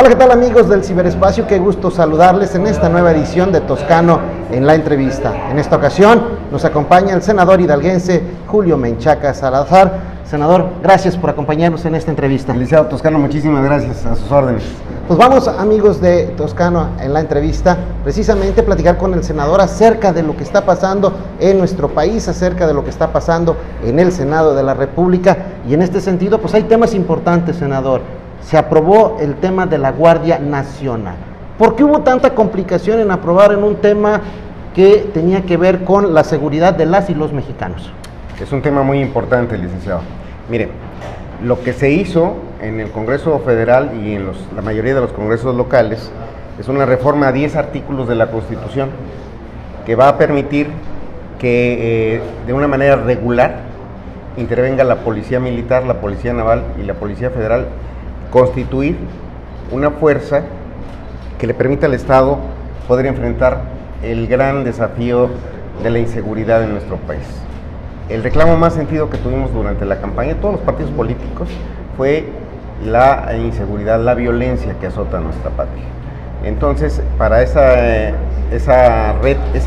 Hola, ¿qué tal amigos del ciberespacio? Qué gusto saludarles en esta nueva edición de Toscano en la entrevista. En esta ocasión nos acompaña el senador hidalguense Julio Menchaca Salazar. Senador, gracias por acompañarnos en esta entrevista. Licenciado Toscano, muchísimas gracias, a sus órdenes. Pues vamos, amigos de Toscano en la entrevista, precisamente a platicar con el senador acerca de lo que está pasando en nuestro país, acerca de lo que está pasando en el Senado de la República. Y en este sentido, pues hay temas importantes, senador. Se aprobó el tema de la Guardia Nacional. ¿Por qué hubo tanta complicación en aprobar en un tema que tenía que ver con la seguridad de las y los mexicanos? Es un tema muy importante, licenciado. Mire, lo que se hizo en el Congreso Federal y en la mayoría de los congresos locales es una reforma a 10 artículos de la Constitución que va a permitir que de una manera regular intervenga la Policía Militar, la Policía Naval y la Policía Federal, constituir una fuerza que le permita al Estado poder enfrentar el gran desafío de la inseguridad en nuestro país. El reclamo más sentido que tuvimos durante la campaña de todos los partidos políticos fue la inseguridad, la violencia que azota nuestra patria. Entonces, para ese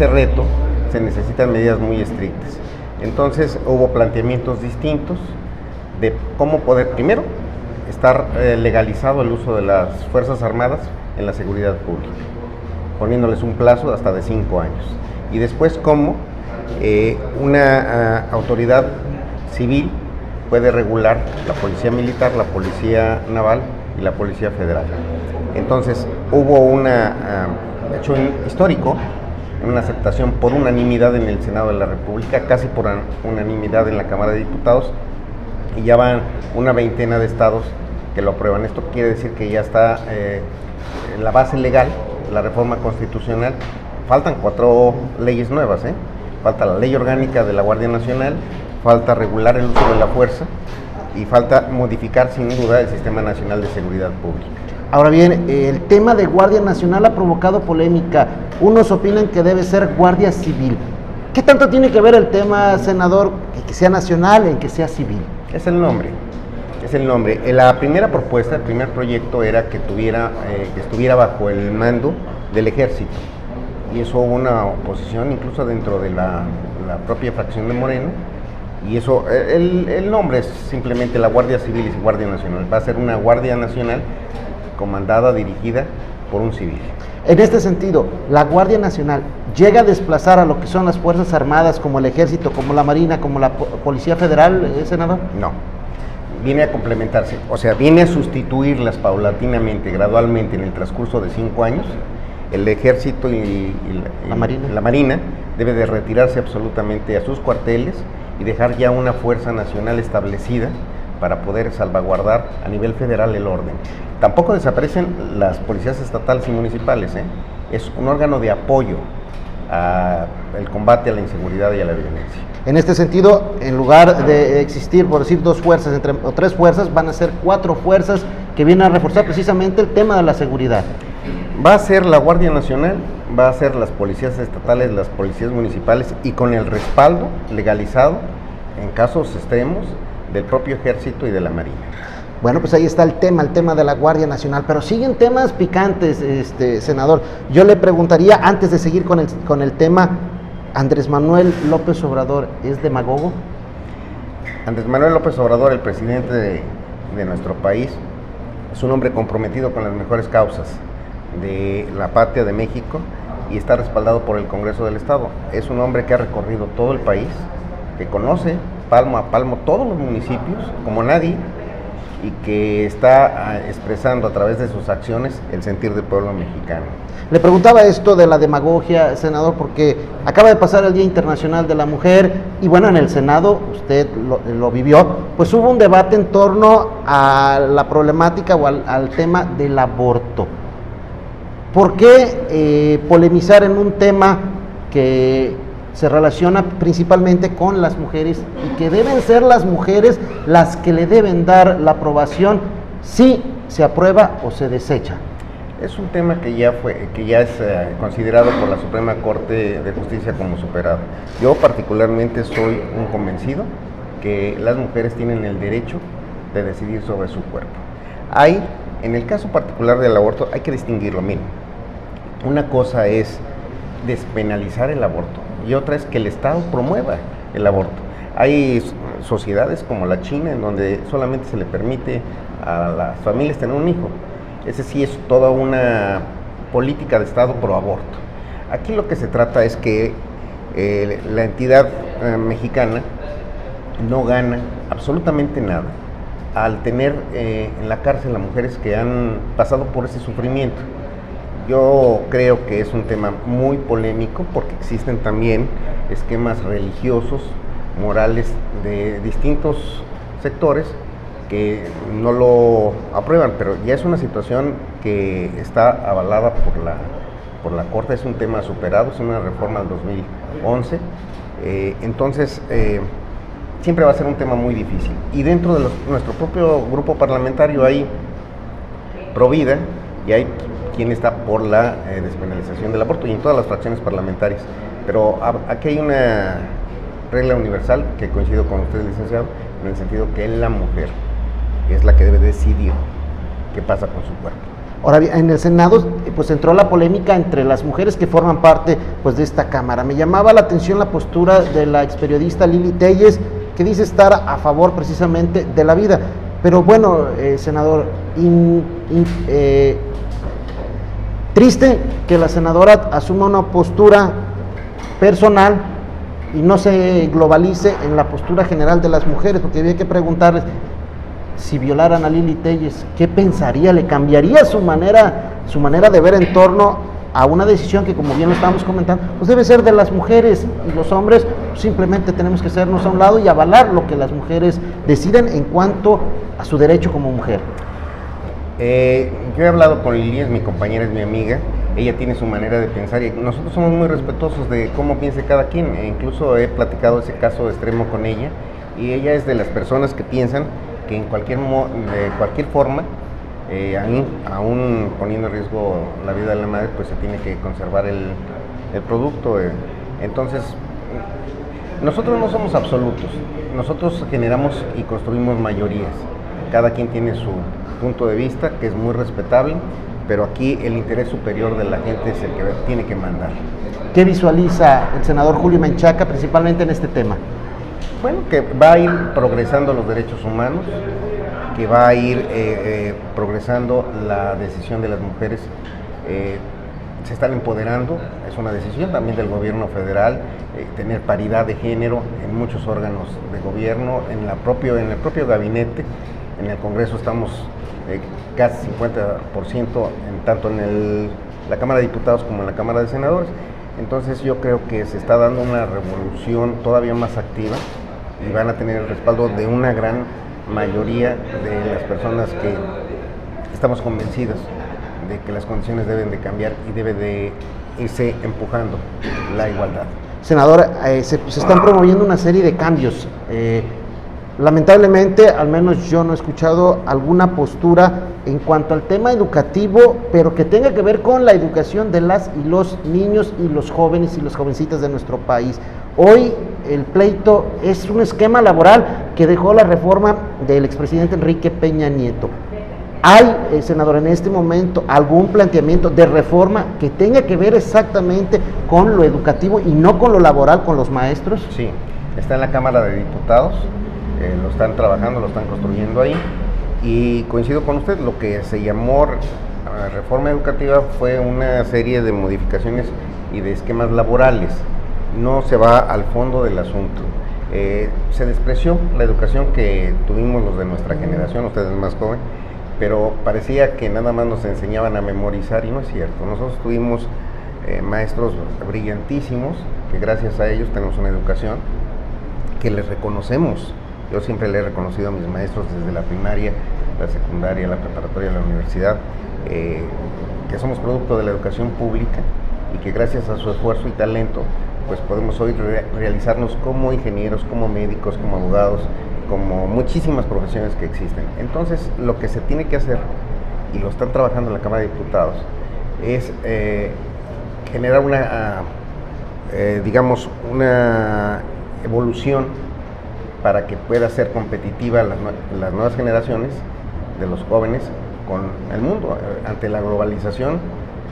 reto se necesitan medidas muy estrictas. Entonces, hubo planteamientos distintos de cómo poder, primero, estar legalizado el uso de las Fuerzas Armadas en la seguridad pública, poniéndoles un plazo hasta de 5 años. Y después, cómo una autoridad civil puede regular la Policía Militar, la Policía Naval y la Policía Federal. Entonces, hubo un hecho histórico, una aceptación por unanimidad en el Senado de la República, casi por unanimidad en la Cámara de Diputados, y ya van una veintena de estados que lo aprueban. Esto quiere decir que ya está en la base legal, la reforma constitucional. Faltan 4 leyes nuevas, Falta la ley orgánica de la Guardia Nacional, falta regular el uso de la fuerza y falta modificar sin duda el Sistema Nacional de Seguridad Pública. Ahora bien, el tema de Guardia Nacional ha provocado polémica. Unos opinan que debe ser Guardia Civil. ¿Qué tanto tiene que ver el tema, senador, que sea nacional en que sea civil? Es el nombre. La primera propuesta, el primer proyecto era que estuviera bajo el mando del Ejército. Y eso hubo una oposición incluso dentro de la propia fracción de Moreno. Y eso, el nombre es simplemente la Guardia Civil y Guardia Nacional. Va a ser una Guardia Nacional comandada, dirigida por un civil. En este sentido, ¿la Guardia Nacional llega a desplazar a lo que son las Fuerzas Armadas, como el Ejército, como la Marina, como la Policía Federal, senador? No, viene a complementarse, o sea, viene a sustituirlas paulatinamente, gradualmente, en el transcurso de 5 años. El Ejército y la Marina debe de retirarse absolutamente a sus cuarteles y dejar ya una Fuerza Nacional establecida para poder salvaguardar a nivel federal el orden. Tampoco desaparecen las policías estatales y municipales, Es un órgano de apoyo al combate a la inseguridad y a la violencia. En este sentido, en lugar de existir, por decir, 2 fuerzas o 3 fuerzas, van a ser 4 fuerzas que vienen a reforzar precisamente el tema de la seguridad. Va a ser la Guardia Nacional, va a ser las policías estatales, las policías municipales y con el respaldo legalizado en casos extremos del propio Ejército y de la Marina. Bueno, pues ahí está el tema de la Guardia Nacional, pero siguen temas picantes, senador. Yo le preguntaría, antes de seguir con el tema, ¿Andrés Manuel López Obrador es demagogo? Andrés Manuel López Obrador, el presidente de nuestro país, es un hombre comprometido con las mejores causas de la patria de México y está respaldado por el Congreso del Estado. Es un hombre que ha recorrido todo el país, que conoce palmo a palmo todos los municipios como nadie y que está expresando a través de sus acciones el sentir del pueblo mexicano. Le preguntaba esto de la demagogia, senador, porque acaba de pasar el Día Internacional de la Mujer y bueno, en el Senado, usted lo vivió, pues hubo un debate en torno a la problemática o al tema del aborto. ¿Por qué polemizar en un tema que se relaciona principalmente con las mujeres y que deben ser las mujeres las que le deben dar la aprobación si se aprueba o se desecha? Es un tema que ya es considerado por la Suprema Corte de Justicia como superado. Yo particularmente soy un convencido que las mujeres tienen el derecho de decidir sobre su cuerpo. Hay En el caso particular del aborto hay que distinguirlo. Miren, una cosa es despenalizar el aborto y otra es que el Estado promueva el aborto. Hay sociedades como la China en donde solamente se le permite a las familias tener un hijo. Ese sí es toda una política de Estado pro aborto. Aquí lo que se trata es que la entidad mexicana no gana absolutamente nada al tener en la cárcel a mujeres que han pasado por ese sufrimiento. Yo creo que es un tema muy polémico porque existen también esquemas religiosos, morales de distintos sectores que no lo aprueban, pero ya es una situación que está avalada por la Corte, es un tema superado, es una reforma del 2011, entonces siempre va a ser un tema muy difícil. Y dentro de nuestro propio grupo parlamentario hay Provida y hay quien está por la despenalización del aborto y en todas las fracciones parlamentarias, pero aquí hay una regla universal que coincido con usted, licenciado, en el sentido que la mujer es la que debe decidir qué pasa con su cuerpo. Ahora bien, en el Senado pues entró la polémica entre las mujeres que forman parte pues de esta Cámara. Me llamaba la atención la postura de la experiodista Lili Telles, que dice estar a favor precisamente de la vida. Pero bueno, senador, triste que la senadora asuma una postura personal y no se globalice en la postura general de las mujeres, porque había que preguntarles, si violaran a Lili Telles, ¿qué pensaría? ¿Le cambiaría su manera de ver en torno a una decisión que, como bien lo estábamos comentando, pues debe ser de las mujeres, y los hombres simplemente tenemos que hacernos a un lado y avalar lo que las mujeres deciden en cuanto a su derecho como mujer? Yo he hablado con Lili, es mi compañera, es mi amiga, ella tiene su manera de pensar y nosotros somos muy respetuosos de cómo piense cada quien, e incluso he platicado ese caso extremo con ella y ella es de las personas que piensan que en de cualquier forma, aún poniendo en riesgo la vida de la madre, pues se tiene que conservar el producto. Entonces, nosotros no somos absolutos, nosotros generamos y construimos mayorías, cada quien tiene su punto de vista, que es muy respetable, pero aquí el interés superior de la gente es el que tiene que mandar. ¿Qué visualiza el senador Julio Menchaca principalmente en este tema? Bueno, que va a ir progresando los derechos humanos, que va a ir progresando la decisión de las mujeres, se están empoderando, es una decisión también del gobierno federal, tener paridad de género en muchos órganos de gobierno, en el propio gabinete, en el Congreso estamos casi 50%, tanto en la Cámara de Diputados como en la Cámara de Senadores. Entonces yo creo que se está dando una revolución todavía más activa y van a tener el respaldo de una gran mayoría de las personas que estamos convencidos de que las condiciones deben de cambiar y debe de irse empujando la igualdad. Senadora, se están promoviendo una serie de cambios. Lamentablemente, al menos yo no he escuchado alguna postura en cuanto al tema educativo, pero que tenga que ver con la educación de las y los niños y los jóvenes y las jovencitas de nuestro país. Hoy el pleito es un esquema laboral que dejó la reforma del expresidente Enrique Peña Nieto. ¿Hay, senador, en este momento algún planteamiento de reforma que tenga que ver exactamente con lo educativo y no con lo laboral, con los maestros? Sí, está en la Cámara de Diputados. Lo están trabajando, lo están construyendo ahí y coincido con usted, lo que se llamó reforma educativa fue una serie de modificaciones y de esquemas laborales, no se va al fondo del asunto. Se despreció la educación que tuvimos los de nuestra generación, ustedes más joven, pero parecía que nada más nos enseñaban a memorizar y no es cierto. Nosotros tuvimos maestros brillantísimos que gracias a ellos tenemos una educación que les reconocemos. Yo siempre le he reconocido a mis maestros desde la primaria, la secundaria, la preparatoria, la universidad, que somos producto de la educación pública y que gracias a su esfuerzo y talento pues podemos hoy realizarnos como ingenieros, como médicos, como abogados, como muchísimas profesiones que existen. Entonces lo que se tiene que hacer, y lo están trabajando en la Cámara de Diputados, es generar una evolución para que pueda ser competitiva las nuevas generaciones de los jóvenes con el mundo. Ante la globalización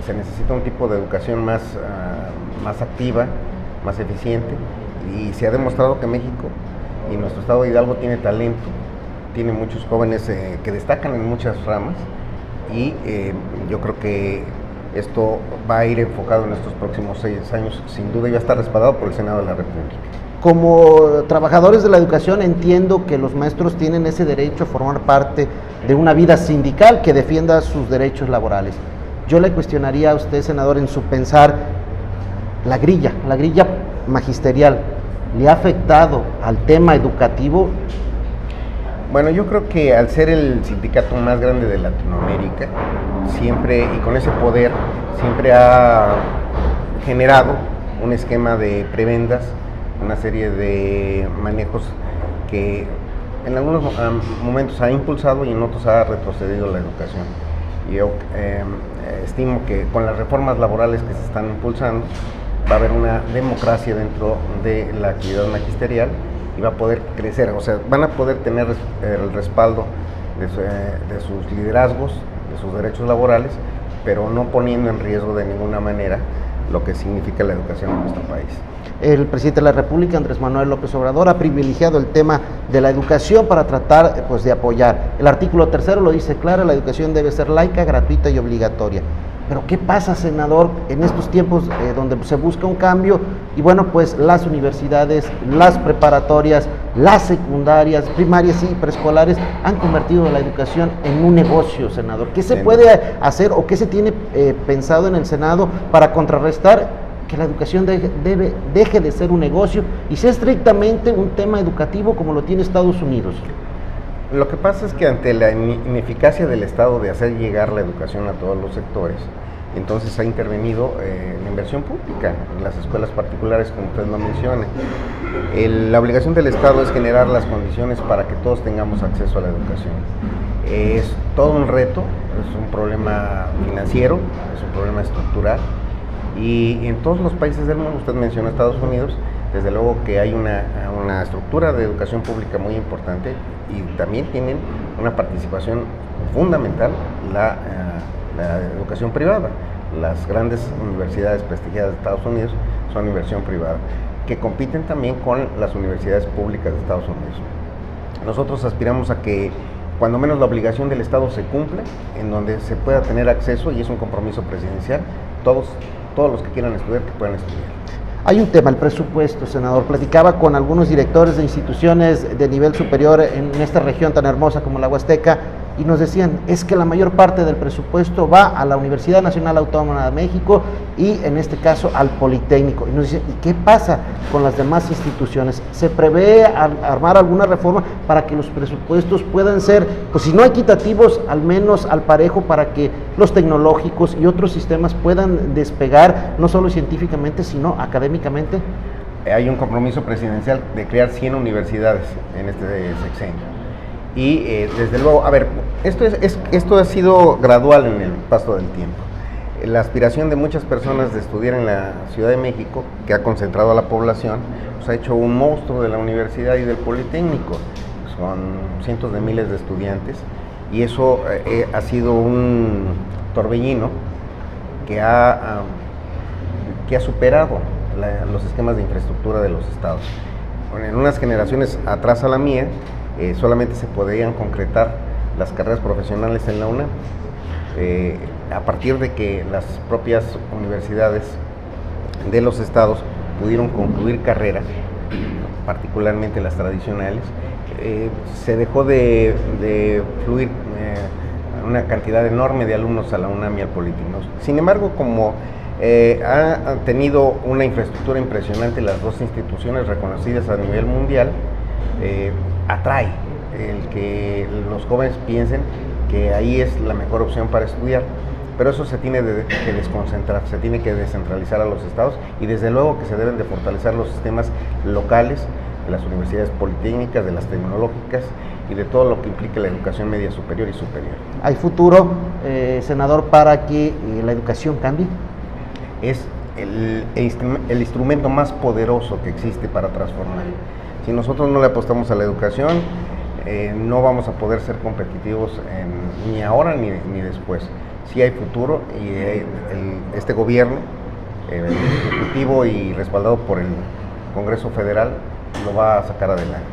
se necesita un tipo de educación más activa, más eficiente, y se ha demostrado que México y nuestro estado de Hidalgo tiene talento, tiene muchos jóvenes que destacan en muchas ramas, y yo creo que esto va a ir enfocado en estos próximos 6 años, sin duda, y va a estar respaldado por el Senado de la República. Como trabajadores de la educación, entiendo que los maestros tienen ese derecho a formar parte de una vida sindical que defienda sus derechos laborales. Yo le cuestionaría a usted, senador, en su pensar, la grilla magisterial, ¿le ha afectado al tema educativo? Bueno, yo creo que al ser el sindicato más grande de Latinoamérica, siempre, y con ese poder, siempre ha generado un esquema de prebendas, una serie de manejos que en algunos momentos ha impulsado y en otros ha retrocedido la educación. Yo estimo que con las reformas laborales que se están impulsando va a haber una democracia dentro de la actividad magisterial y va a poder crecer, o sea, van a poder tener el respaldo de sus liderazgos, de sus derechos laborales, pero no poniendo en riesgo de ninguna manera lo que significa la educación en nuestro país. El presidente de la República, Andrés Manuel López Obrador, ha privilegiado el tema de la educación para tratar de apoyar. El artículo 3 lo dice claro: la educación debe ser laica, gratuita y obligatoria. Pero ¿qué pasa, senador, en estos tiempos donde se busca un cambio? Y bueno, pues las universidades, las preparatorias, las secundarias, primarias y preescolares han convertido la educación en un negocio, senador. ¿Qué se puede hacer o qué se tiene pensado en el Senado para contrarrestar que la educación deje de ser un negocio y sea estrictamente un tema educativo como lo tiene Estados Unidos? Lo que pasa es que ante la ineficacia del Estado de hacer llegar la educación a todos los sectores, entonces ha intervenido la inversión pública en las escuelas particulares, como usted lo menciona. La obligación del Estado es generar las condiciones para que todos tengamos acceso a la educación. Es todo un reto, es un problema financiero, es un problema estructural, y en todos los países del mundo, usted mencionó Estados Unidos, desde luego que hay una estructura de educación pública muy importante, y también tienen una participación fundamental la educación privada. Las grandes universidades prestigiadas de Estados Unidos son inversión privada, que compiten también con las universidades públicas de Estados Unidos. Nosotros aspiramos a que cuando menos la obligación del Estado se cumpla, en donde se pueda tener acceso, y es un compromiso presidencial, todos los que quieran estudiar, que puedan estudiar. Hay un tema, el presupuesto, senador. Platicaba con algunos directores de instituciones de nivel superior en esta región tan hermosa como la Huasteca, y nos decían, es que la mayor parte del presupuesto va a la Universidad Nacional Autónoma de México y en este caso al Politécnico. Y nos decían, ¿y qué pasa con las demás instituciones? ¿Se prevé armar alguna reforma para que los presupuestos puedan ser, pues si no equitativos, al menos al parejo, para que los tecnológicos y otros sistemas puedan despegar, no solo científicamente, sino académicamente? Hay un compromiso presidencial de crear 100 universidades en este sexenio. Y desde luego, a ver, esto ha sido gradual en el paso del tiempo. La aspiración de muchas personas de estudiar en la Ciudad de México, que ha concentrado a la población, pues ha hecho un monstruo de la universidad y del Politécnico. Son cientos de miles de estudiantes, y eso ha sido un torbellino que ha superado los esquemas de infraestructura de los estados. Bueno, en unas generaciones atrás a la mía, solamente se podían concretar las carreras profesionales en la UNAM. A partir de que las propias universidades de los estados pudieron concluir carreras, particularmente las tradicionales, se dejó de fluir una cantidad enorme de alumnos a la UNAM y al Politécnico. Sin embargo, como han tenido una infraestructura impresionante las dos instituciones reconocidas a nivel mundial, atrae el que los jóvenes piensen que ahí es la mejor opción para estudiar, pero eso se tiene que desconcentrar, se tiene que descentralizar a los estados, y desde luego que se deben de fortalecer los sistemas locales de las universidades politécnicas, de las tecnológicas y de todo lo que implique la educación media superior y superior. ¿Hay futuro, senador, para que la educación cambie? Es el instrumento más poderoso que existe para transformar. Si nosotros no le apostamos a la educación, no vamos a poder ser competitivos ni ahora ni después. Sí hay futuro y este gobierno, el ejecutivo y respaldado por el Congreso Federal, lo va a sacar adelante.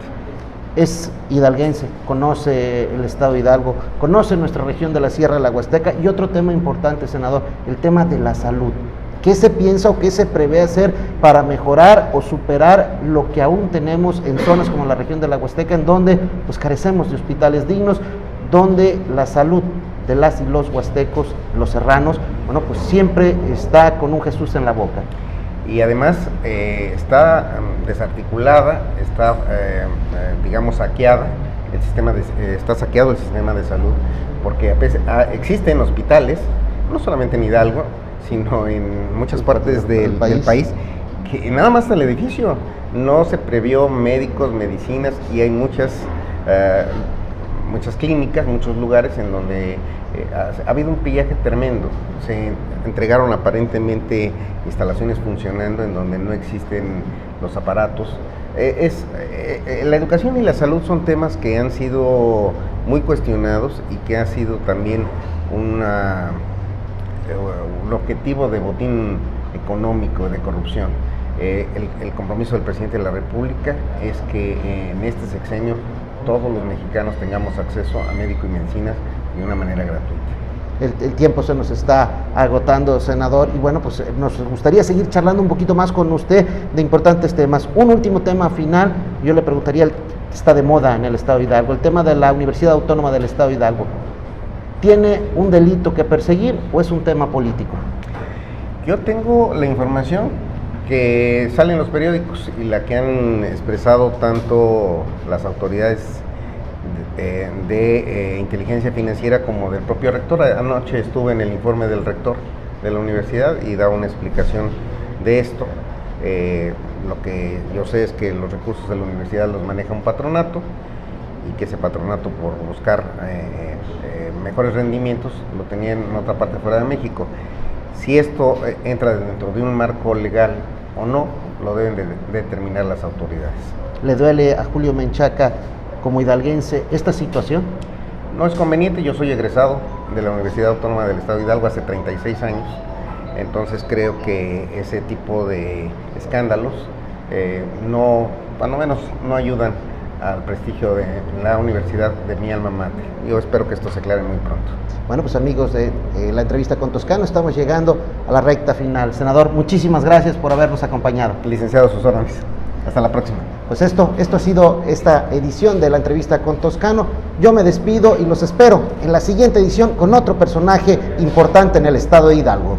Es hidalguense, conoce el estado de Hidalgo, conoce nuestra región de la Sierra de la Huasteca, y otro tema importante, senador, el tema de la salud. ¿Qué se piensa o qué se prevé hacer para mejorar o superar lo que aún tenemos en zonas como la región de la Huasteca, en donde pues carecemos de hospitales dignos, donde la salud de las y los huastecos, los serranos, bueno, pues siempre está con un Jesús en la boca? Y además está desarticulada, está, digamos, saqueada, está saqueado el sistema de salud, porque existen hospitales, no solamente en Hidalgo, sino en muchas partes del país, que nada más el edificio, no se previó médicos, medicinas, y hay muchas clínicas, muchos lugares en donde ha habido un pillaje tremendo. Se entregaron aparentemente instalaciones funcionando en donde no existen los aparatos. La educación y la salud son temas que han sido muy cuestionados y que ha sido también un objetivo de botín económico, de corrupción. El compromiso del presidente de la República es que en este sexenio todos los mexicanos tengamos acceso a médico y medicinas de una manera gratuita. El tiempo se nos está agotando, senador, y bueno, pues nos gustaría seguir charlando un poquito más con usted de importantes temas. Un último tema final, yo le preguntaría, está de moda en el estado de Hidalgo, el tema de la Universidad Autónoma del Estado de Hidalgo. ¿Tiene un delito que perseguir o es un tema político? Yo tengo la información que sale en los periódicos y la que han expresado tanto las autoridades de inteligencia financiera como del propio rector. Anoche estuve en el informe del rector de la universidad y daba una explicación de esto. Lo que yo sé es que los recursos de la universidad los maneja un patronato y que ese patronato, por buscar mejores rendimientos, lo tenía en otra parte fuera de México. Si esto entra dentro de un marco legal o no, lo deben de determinar las autoridades. ¿Le duele a Julio Menchaca, como hidalguense, esta situación? No es conveniente. Yo soy egresado de la Universidad Autónoma del Estado de Hidalgo hace 36 años, entonces creo que ese tipo de escándalos cuando menos no ayudan al prestigio de la universidad de mi alma mater. Yo espero que esto se aclare muy pronto. Bueno, pues amigos de la entrevista con Toscano, estamos llegando a la recta final. Senador, muchísimas gracias por habernos acompañado. Licenciado, sus órdenes. Hasta la próxima. Pues esto ha sido esta edición de la entrevista con Toscano. Yo me despido y los espero en la siguiente edición con otro personaje importante en el estado de Hidalgo.